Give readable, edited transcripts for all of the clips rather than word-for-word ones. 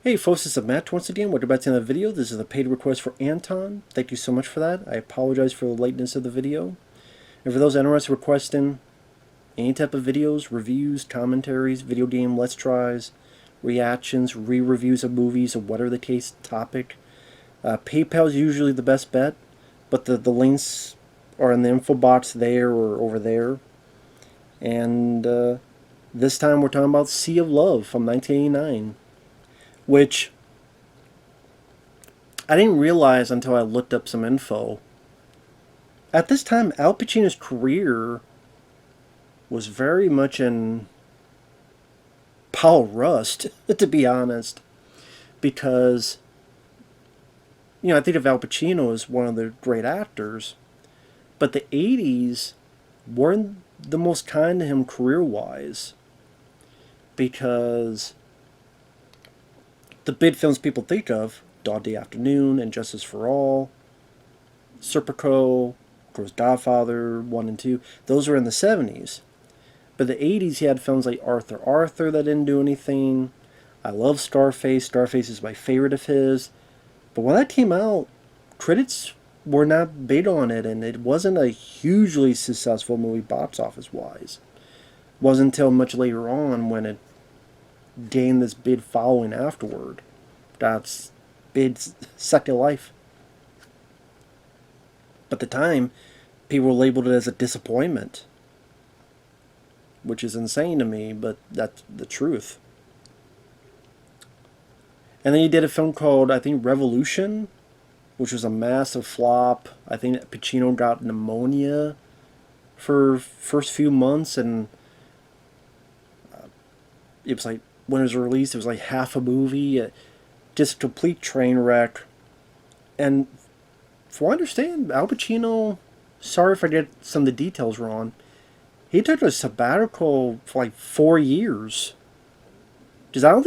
Hey folks, this is Matt once again. Welcome back to another video. This is a paid request for Anton. Thank you so much for that. I apologize for the lateness of the video. And for those interested in requesting any type of videos, reviews, commentaries, video game let's tries, reactions, re-reviews of movies, or whatever the case topic, PayPal is usually the best bet, but the links are in the info box there or over there. And this time we're talking about Sea of Love from 1989. Which I didn't realize until I looked up some info. At this time, Al Pacino's career was very much in Paul Rust, to be honest. Because, I think of Al Pacino as one of the great actors, but the 80s weren't the most kind to him career-wise. Because the big films people think of, Dog Day Afternoon and Justice for All, Serpico, of course Godfather 1 and 2, those were in the 70s. But the 80s he had films like Arthur that didn't do anything. I love Scarface. Scarface is my favorite of his. But when that came out, critics were not big on it, and it wasn't a hugely successful movie box office wise. It wasn't until much later on when it gained this big following afterward. That's big second life. But at the time, people labeled it as a disappointment, which is insane to me, but that's the truth. And then he did a film called, I think, Revolution, which was a massive flop. I think Pacino got pneumonia for first few months, and it was like, when it was released, it was like half a movie. Just a complete train wreck. And from what I understand, Al Pacino, sorry if I get some of the details wrong, he took a sabbatical for like 4 years. Because I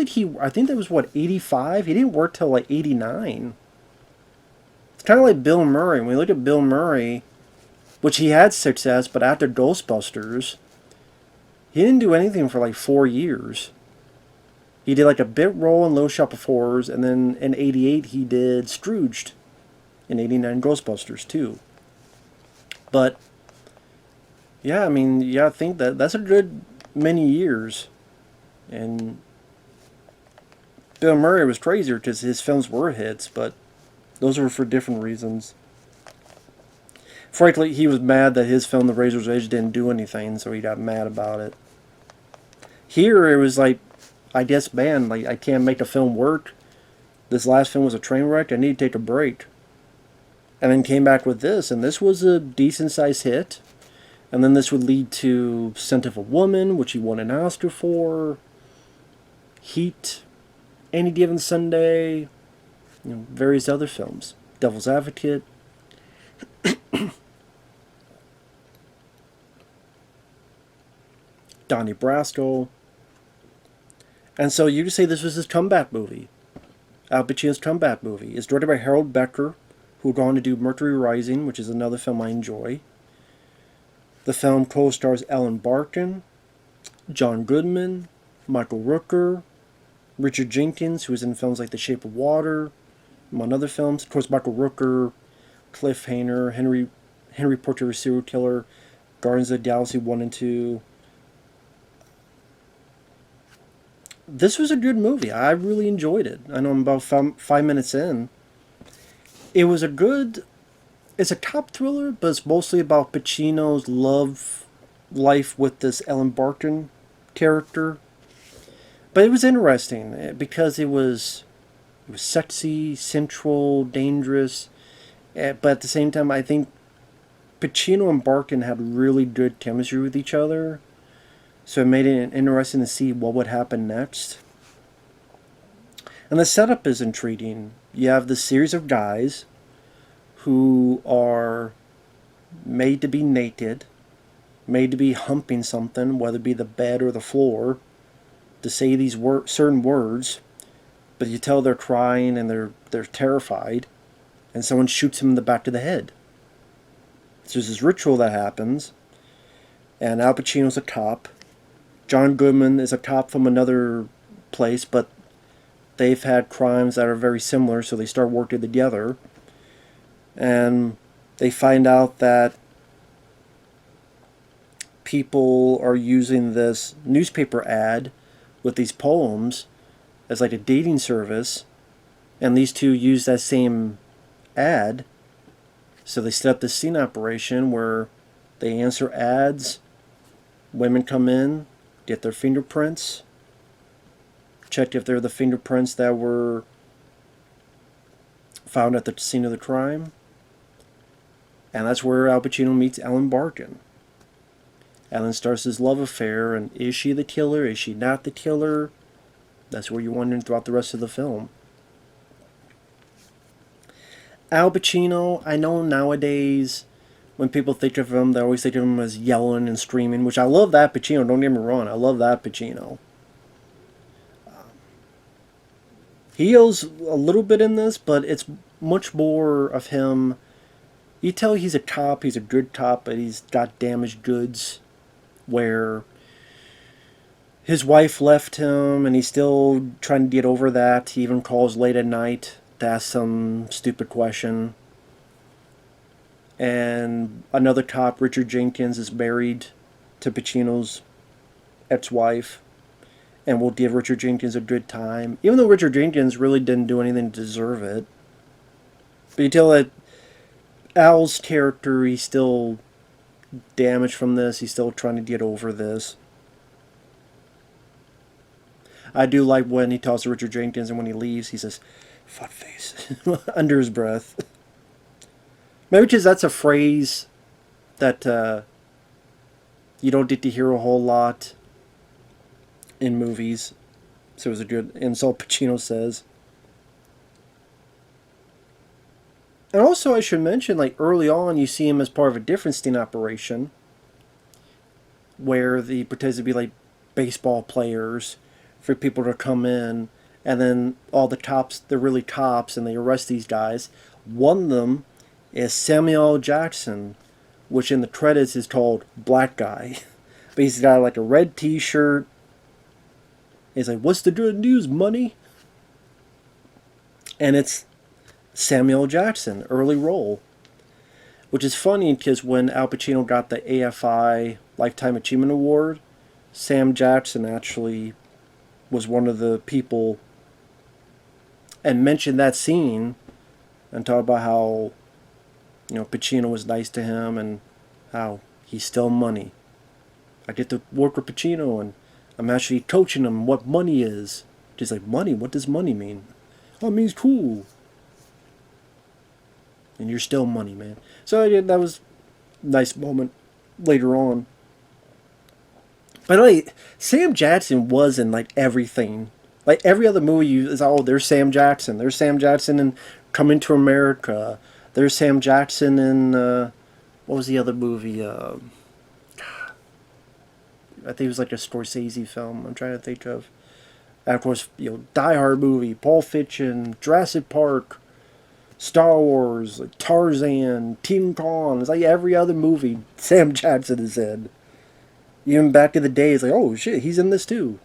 think that was, 85? He didn't work till like 89. It's kind of like Bill Murray. When you look at Bill Murray, which he had success, but after Ghostbusters, he didn't do anything for like 4 years. He did like a bit role in Little Shop of Horrors, and then in 88 he did Scrooged. In 89 Ghostbusters too. But yeah, I mean, you gotta think that's a good many years. And Bill Murray was crazier because his films were hits, but those were for different reasons. Frankly, he was mad that his film The Razor's Edge didn't do anything, so he got mad about it. Here it was like, I guess, man, like, I can't make a film work. This last film was a train wreck. I need to take a break. And then came back with this, and this was a decent-sized hit. And then this would lead to Scent of a Woman, which he won an Oscar for. Heat, Any Given Sunday, various other films. Devil's Advocate. Donnie Brasco. And so you could say this was his comeback movie. Al Pacino's comeback movie. It's directed by Harold Becker, who would go on to do Mercury Rising, which is another film I enjoy. The film co-stars Ellen Barkin, John Goodman, Michael Rooker, Richard Jenkins, who was in films like The Shape of Water, among other films. Of course, Michael Rooker, Cliffhanger, Henry Portrait of a Serial Killer, Guardians of the Galaxy 1 and 2. This was a good movie. I really enjoyed it. I know I'm about 5 minutes in. It's a cop thriller, but it's mostly about Pacino's love life with this Ellen Barkin character. But it was interesting because it was sexy, sensual, dangerous. But at the same time, I think Pacino and Barkin had really good chemistry with each other. So it made it interesting to see what would happen next. And the setup is intriguing. You have this series of guys who are made to be naked, made to be humping something, whether it be the bed or the floor, to say these certain words, but you tell they're crying and they're terrified, and someone shoots them in the back of the head. So there's this ritual that happens, and Al Pacino's a cop. John Goodman is a cop from another place, but they've had crimes that are very similar, so they start working together. And they find out that people are using this newspaper ad with these poems as like a dating service, and these two use that same ad. So they set up this scene operation where they answer ads, women come in, get their fingerprints, check if they're the fingerprints that were found at the scene of the crime, and that's where Al Pacino meets Ellen Barkin. Ellen starts his love affair, and is she the killer? Is she not the killer? That's where you're wondering throughout the rest of the film. Al Pacino, I know nowadays when people think of him, they always think of him as yelling and screaming, which I love that Pacino, don't get me wrong, I love that Pacino. He yells a little bit in this, but it's much more of him. You tell he's a cop, he's a good cop, but he's got damaged goods where his wife left him and he's still trying to get over that. He even calls late at night to ask some stupid question. And another cop, Richard Jenkins, is married to Pacino's ex-wife and will give Richard Jenkins a good time, even though Richard Jenkins really didn't do anything to deserve it. But you tell that Al's character, he's still damaged from this. He's still trying to get over this. I do like when he talks to Richard Jenkins and when he leaves, he says, "Fuck face," under his breath. Maybe because that's a phrase that you don't get to hear a whole lot in movies. So it was a good insult Pacino says. And also I should mention, like early on you see him as part of a different sting operation where the pretends to be like baseball players for people to come in, and then all the cops, they're really cops, and they arrest these guys. One of them is Samuel L. Jackson, which in the credits is called Black Guy. But he's got like a red t-shirt. He's like, "What's the good news, money?" And it's Samuel L. Jackson, early role. Which is funny because when Al Pacino got the AFI Lifetime Achievement Award, Sam Jackson actually was one of the people and mentioned that scene and talked about how, you know, Pacino was nice to him and how he's still money. I get to work with Pacino and I'm actually coaching him what money is. He's like, "Money? What does money mean?" "Oh, it means cool." "And you're still money, man." So yeah, that was a nice moment later on. But like, Sam Jackson was in like everything. Like every other movie is, oh, there's Sam Jackson. There's Sam Jackson in Coming to America. There's Sam Jackson in what was the other movie? I think it was like a Scorsese film. I'm trying to think of. And of course, you know, Die Hard movie, Pulp Fiction, Jurassic Park, Star Wars, like Tarzan, King Kong. It's like every other movie Sam Jackson is in. Even back in the day, it's like, oh shit, he's in this too.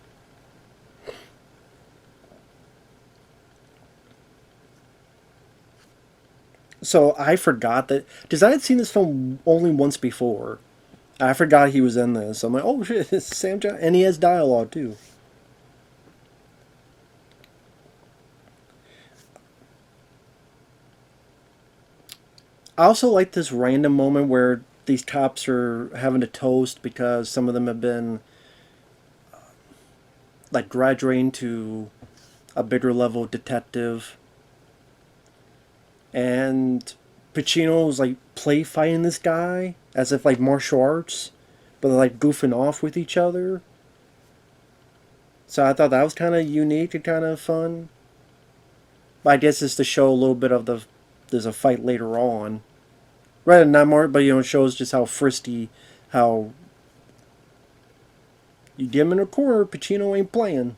So I forgot that, because I had seen this film only once before. I forgot he was in this. I'm like, oh shit, it's Sam Jackson. And he has dialogue too. I also like this random moment where these cops are having a toast because some of them have been like graduating to a bigger level detective, and Pacino's like play fighting this guy as if like martial arts, but they're like goofing off with each other. So I thought that was kind of unique and kind of fun. But I guess it's to show a little bit of the there's a fight later on. Right, not more, but you know, it shows just how frisky, how you get him in a corner, Pacino ain't playing.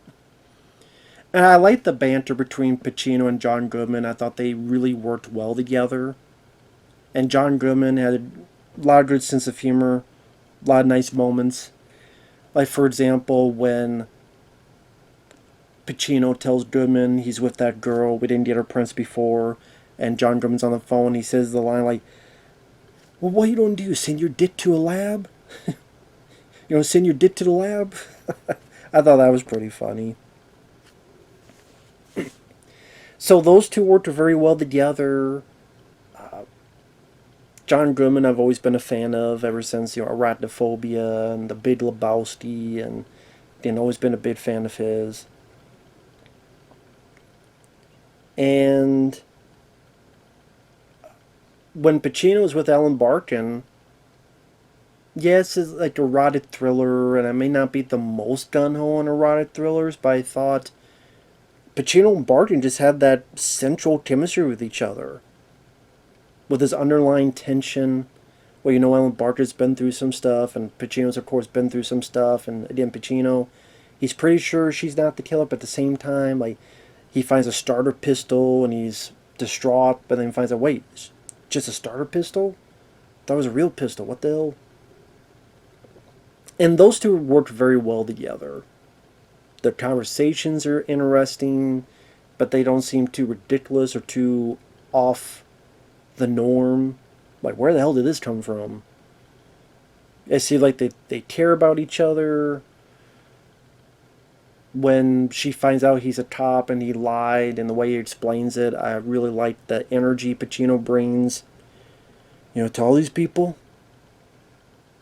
And I like the banter between Pacino and John Goodman. I thought they really worked well together. And John Goodman had a lot of good sense of humor, a lot of nice moments. Like, for example, when Pacino tells Goodman he's with that girl. We didn't get her prints before. And John Goodman's on the phone. He says the line like, well, what you don't do? Send your dick to a lab? Send your dick to the lab? I thought that was pretty funny. So those two worked very well together. John Goodman I've always been a fan of ever since, Arachnophobia and The Big Lebowski, and always been a big fan of his. And when Pacino was with Ellen Barkin, yes, it's like a erotic thriller, and I may not be the most gun-ho on erotic thrillers, but I thought Pacino and Barkin just had that central chemistry with each other. With his underlying tension, well, Ellen Barkin's been through some stuff, and Pacino's, of course, been through some stuff, and again, Pacino, he's pretty sure she's not the killer, but at the same time, like, he finds a starter pistol, and he's distraught, but then he finds out, wait, it's just a starter pistol? That was a real pistol, what the hell? And those two worked very well together. Their conversations are interesting, but they don't seem too ridiculous or too off the norm. Like, where the hell did this come from? I see, like, they care about each other. When she finds out he's a cop and he lied, and the way he explains it, I really like the energy Pacino brings. To all these people,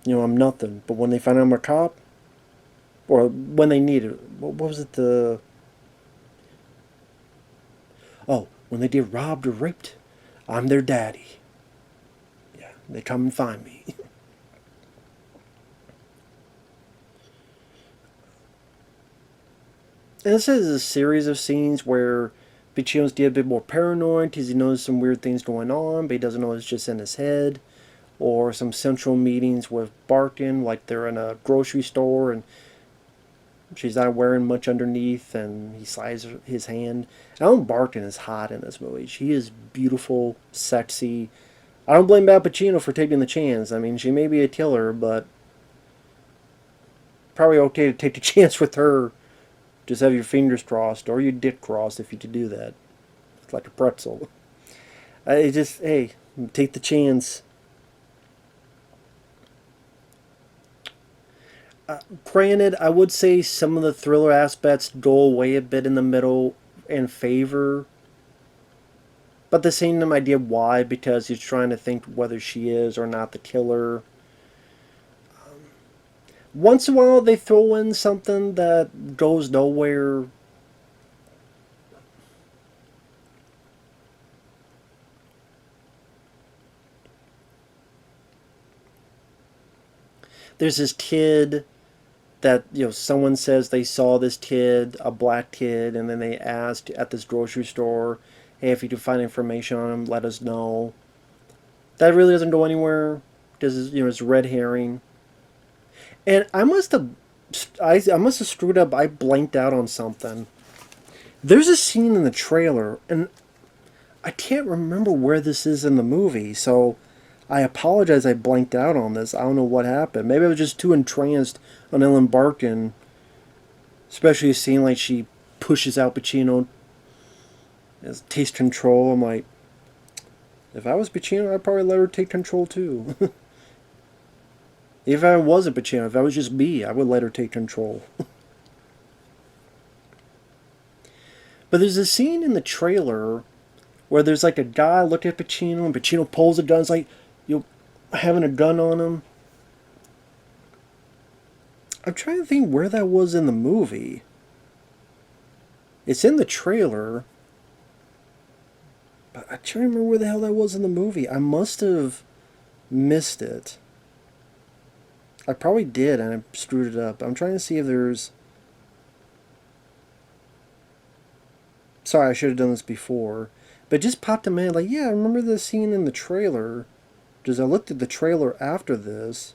I'm nothing. But when they find out I'm a cop, or when they need it, what was it, when they get robbed or raped, I'm their daddy. Yeah, they come and find me. And this is a series of scenes where Pacino's get a bit more paranoid because he knows some weird things going on, but he doesn't know it's just in his head. Or some central meetings with Barkin, like they're in a grocery store and she's not wearing much underneath, and he slides his hand. Ellen Barkin is hot in this movie. She is beautiful, sexy. I don't blame Al Pacino for taking the chance. I mean, she may be a killer, but probably okay to take the chance with her. Just have your fingers crossed, or your dick crossed if you could do that. It's like a pretzel. Hey, take the chance. Granted, I would say some of the thriller aspects go away a bit in the middle in favor. But the same time, idea why, because he's trying to think whether she is or not the killer. Once in a while, they throw in something that goes nowhere. There's this kid that someone says they saw this kid, a black kid, and then they asked at this grocery store, hey, if you can find information on him, let us know. That really doesn't go anywhere because it's red herring. And I must have screwed up. I blanked out on something. There's a scene in the trailer, and I can't remember where this is in the movie, so I apologize I blanked out on this. I don't know what happened. Maybe I was just too entranced on Ellen Barkin, especially a scene like she pushes out Pacino as takes control. I'm like, if I was Pacino, I'd probably let her take control too. If I wasn't Pacino, if I was just me, I would let her take control. But there's a scene in the trailer where there's like a guy looking at Pacino, and Pacino pulls a gun. It's like, having a gun on him. I'm trying to think where that was in the movie. It's in the trailer, but I try to remember where the hell that was in the movie. I must have missed it. I probably did, and I screwed it up. I'm trying to see if there's... Sorry, I should have done this before. But it just popped in my head, like, yeah, I remember the scene in the trailer. Because I looked at the trailer after this.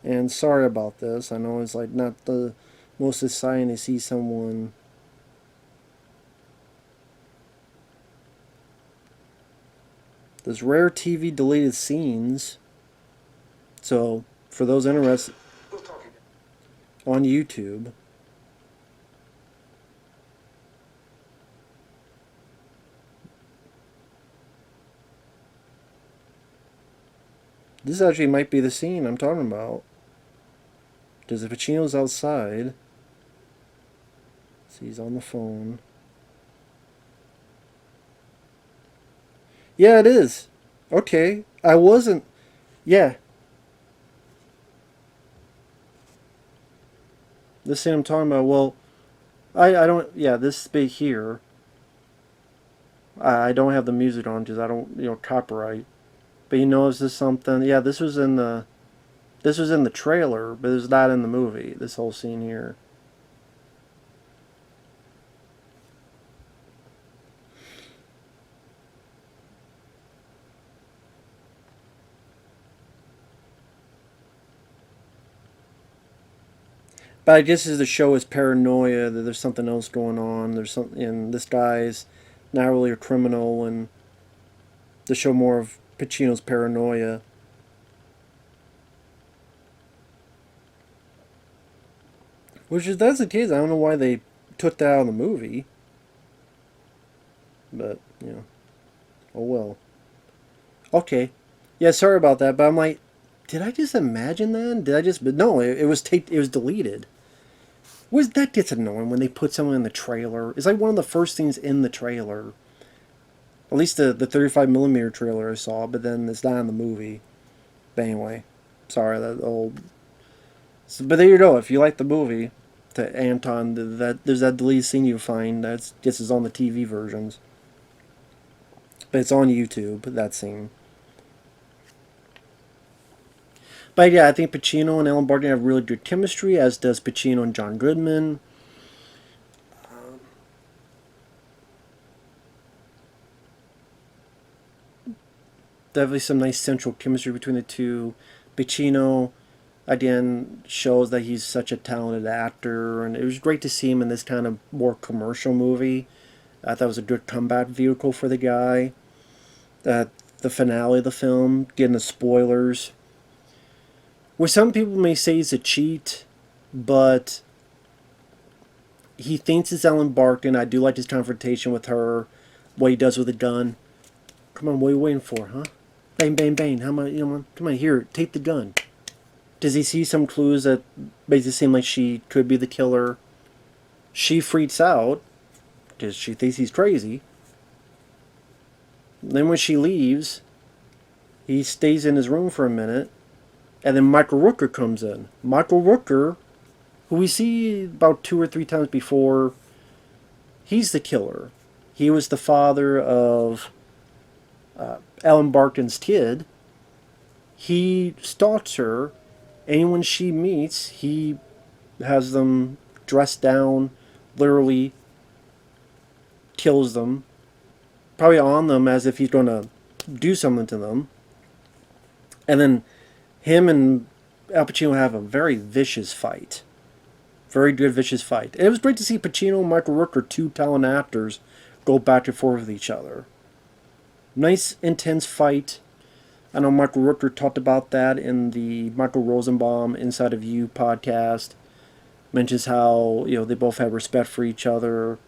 And sorry about this. I know it's like not the most exciting to see someone... There's rare TV deleted scenes. So, for those interested... on YouTube. This actually might be the scene I'm talking about. Because if Pacino's outside, see, he's on the phone. Yeah, it is. Okay, I wasn't. Yeah, this scene I'm talking about. Well, I don't. Yeah, this bit here. I don't have the music on because I don't copyright. But you know, is this something? Yeah, this was in the trailer, but it's not in the movie. This whole scene here. But I guess as the show is paranoia that there's something else going on. There's something, and this guy's not really a criminal, and the show more of Pacino's paranoia. Which if that's the case, I don't know why they took that out of the movie. But oh well. Okay, yeah, sorry about that. But I'm like, did I just imagine that? Did I just? But no, it was taped. It was deleted. Was that gets annoying when they put someone in the trailer? It's like one of the first things in the trailer. At least the 35 millimeter trailer I saw, but then it's not in the movie. But anyway, sorry that old. So, but there you go. If you like the movie, to Anton, that there's that deleted scene you find that's just is on the TV versions, but it's on YouTube. That scene. But yeah, I think Pacino and Ellen Barkin have really good chemistry, as does Pacino and John Goodman. Definitely some nice central chemistry between the two. Pacino, again, shows that he's such a talented actor, and it was great to see him in this kind of more commercial movie. I thought it was a good comeback vehicle for the guy. The finale of the film, getting the spoilers, which some people may say is a cheat, but he thinks it's Ellen Barkin. I do like his confrontation with her, what he does with the gun. Come on, what are you waiting for, huh? Bang, bang, bang. How much? Come on, here, take the gun. Does he see some clues that makes it seem like she could be the killer? She freaks out because she thinks he's crazy. Then when she leaves, he stays in his room for a minute, and then Michael Rooker comes in. Michael Rooker, who we see about 2 or 3 times before, he's the killer. He was the father of Ellen Barkin's kid. He stalks her. Anyone she meets, he has them dressed down, literally kills them, probably on them as if he's going to do something to them. And then him and Al Pacino have a very vicious fight. Very good, vicious fight. And it was great to see Pacino and Michael Rooker, two talented actors, go back and forth with each other. Nice, intense fight. I know Michael Rooker talked about that in the Michael Rosenbaum Inside of You podcast. Mentions how, they both had respect for each other.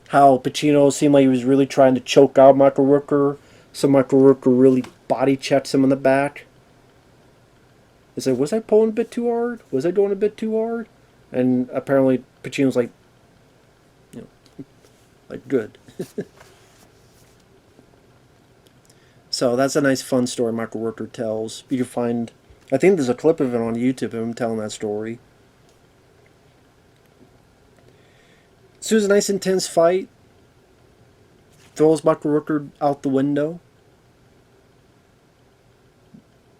How Pacino seemed like he was really trying to choke out Michael Rooker. So Michael Rooker really body checks him in the back. He said, was I pulling a bit too hard? Was I going a bit too hard? And apparently Pacino's like, good. So that's a nice fun story Michael Rooker tells. You can find, I think there's a clip of it on YouTube of him telling that story. So it was a nice intense fight. Throws Michael Rooker out the window.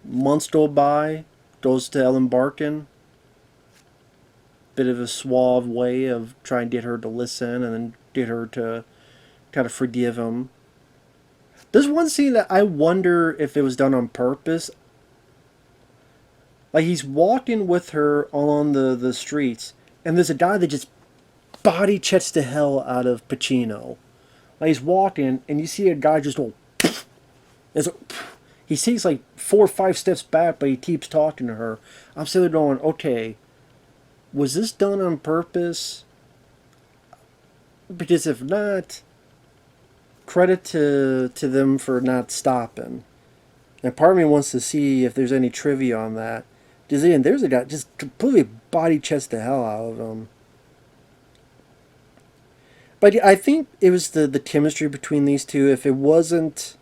Months go by. Goes to Ellen Barkin. Bit of a suave way of trying to get her to listen and then get her to kind of forgive him. There's one scene that I wonder if it was done on purpose. Like he's walking with her along the streets, and there's a guy that just body checks the hell out of Pacino. Like he's walking, and you see a guy just go. He takes like 4 or 5 steps back, but he keeps talking to her. I'm sitting there going, okay, Was this done on purpose? Because if not, credit to them for not stopping. And part of me wants to see if there's any trivia on that. And there's a guy just completely body chest the hell out of him. But I think it was the chemistry between these two. If it wasn't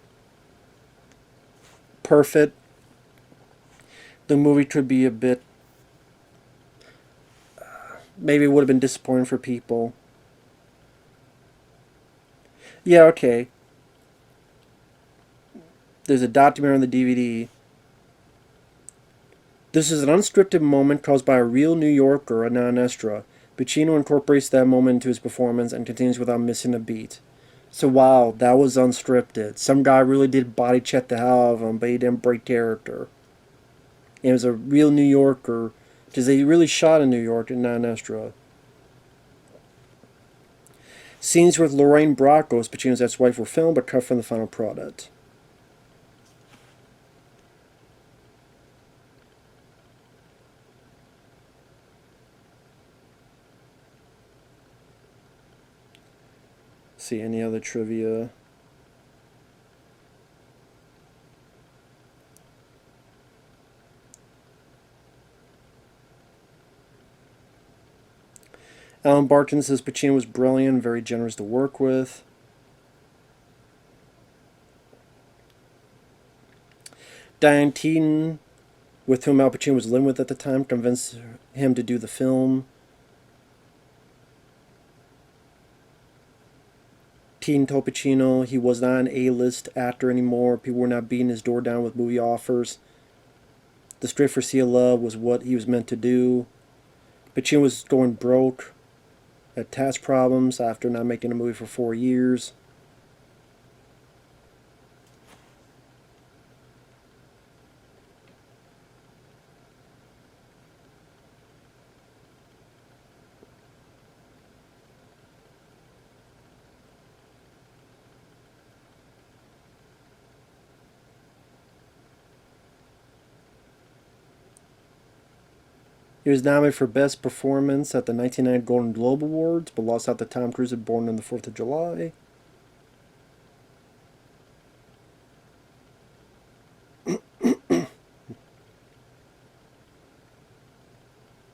perfect, the movie could be a bit. Maybe it would have been disappointing for people. Yeah, okay. There's a documentary on the DVD. This is an unscripted moment caused by a real New Yorker, a non-extra. Pacino incorporates that moment into his performance and continues without missing a beat. So wow, that was unscripted. Some guy really did body check the hell out of him, but he didn't break character. And it was a real New Yorker, because they really shot in New York and not extra. Scenes with Lorraine Bracco, Pacino's ex-wife, were filmed but cut from the final product. See any other trivia? Alan Barton says Pacino was brilliant, very generous to work with. Diane Keaton, with whom Al Pacino was living with at the time, convinced him to do the film. Keaton told Pacino he was not an A-list actor anymore. People were not beating his door down with movie offers. The Straight for Sea of Love was what he was meant to do. Pacino was going broke, had tax problems after not making a movie for 4 years. He was nominated for Best Performance at the 1990 Golden Globe Awards, but lost out to Tom Cruise, born on the 4th of July.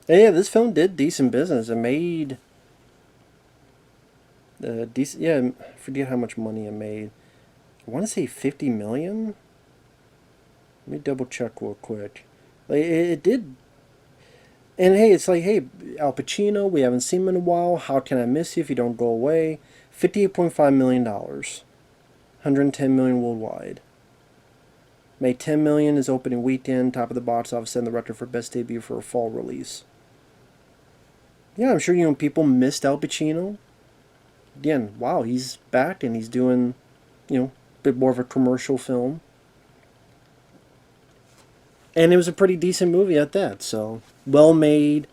Yeah, this film did decent business. It made decent. Yeah, I forget how much money it made. I want to say 50 million. Let me double check real quick. Like it did. And hey, it's like, hey, Al Pacino, we haven't seen him in a while. How can I miss you if you don't go away? $58.5 million. 110 million worldwide. Made 10 million his opening weekend, top of the box office, and the record for best debut for a fall release. Yeah, I'm sure people missed Al Pacino. Again, wow, he's back and he's doing, a bit more of a commercial film. And it was a pretty decent movie at that. So well made,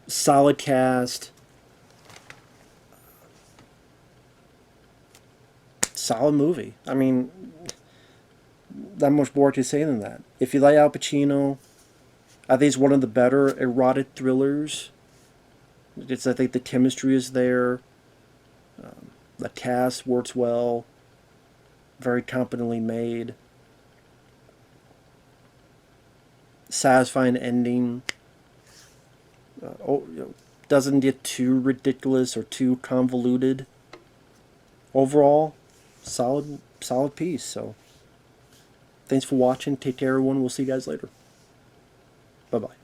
solid cast, solid movie. I mean, not much more to say than that. If you like Al Pacino, I think it's one of the better erotic thrillers. I think the chemistry is there. The cast works well. Very competently made. Satisfying ending. Doesn't get too ridiculous or too convoluted. Overall, solid piece. So, thanks for watching. Take care, everyone. We'll see you guys later. Bye bye.